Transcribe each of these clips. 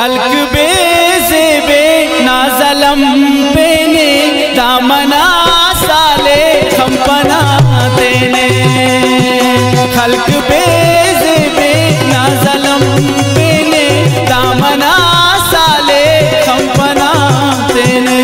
खल्क बेज़े बे नाज़लम पेने दामना साले खंपना तेने। खल्क बेज़े बे नाज़लम पेने दामना साले खंपना तेने।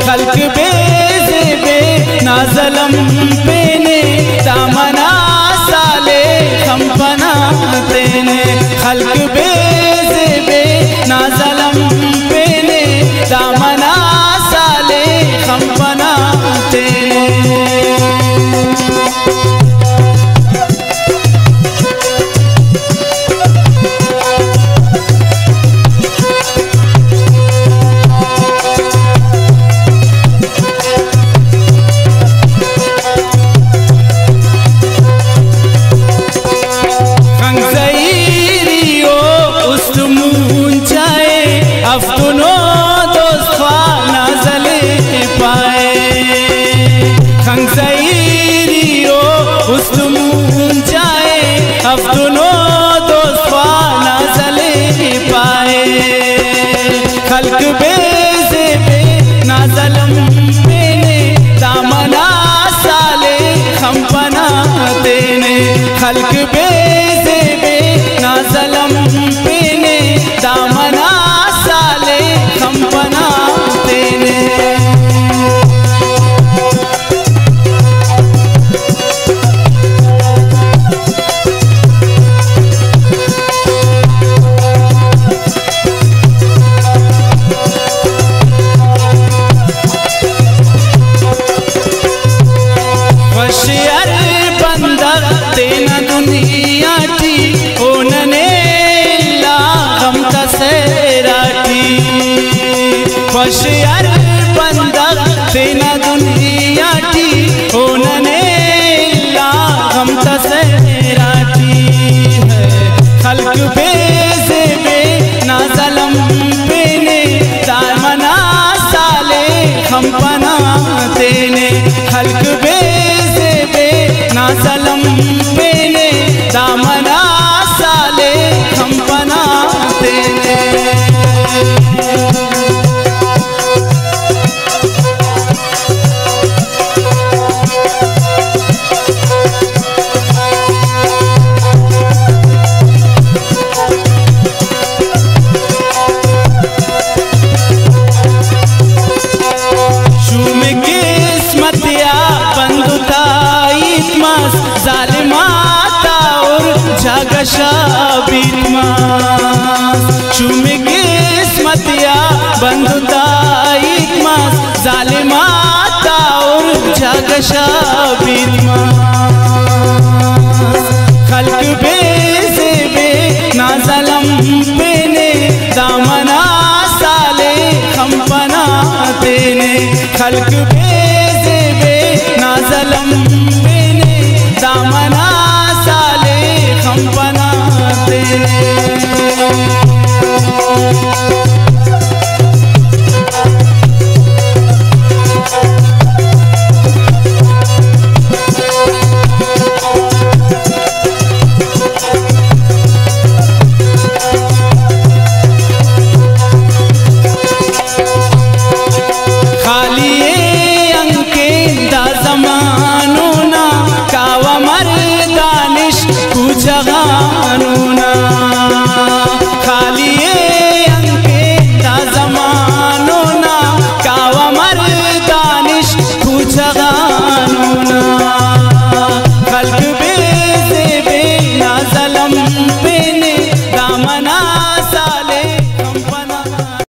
खल्क बेज़े बे नाज़लम पेने दामना साले खंपना तेने। खल्क बेज़े बे नाज़लम पेने दामना साले खंपना तेने। अफ्तुनो दोस्ता नाज़ले पाए खंगसईरियो उस्तमून जाए अफ्तुनो दोस्ता नाज़ले पाए। खल्क बेज़े बे नाज़लम पेने दामना साले खंपना तेने। खल्क बेज़े बे नाज़लम पेने दामना साले खंपना तेने। वशियर बंदर तेना दुनिया टी ओनने ला गम तसेराटी। वशियर बंदर तेना दुनिया टी ओनने ला गम तसेराटी है। खल्क बेज़े बे नाज़लम पेने दामना साले खंपना तेने। खल्क बेज़े बे नाज़लम पेने दामना साले खंपना तेने। शुम किस्मतिया बंदुता इतमास जालिमाता और झगशा बीतमास। शुम किस्मतिया बंदुता इतमास जालिमाता और झगशा बीतमास। खल्क बेज़े बे नाज़लम पेने दामना साले खंपना तेने। खल्क बेज़े बे नाज़लम पेने दामना साले खंपना तेने।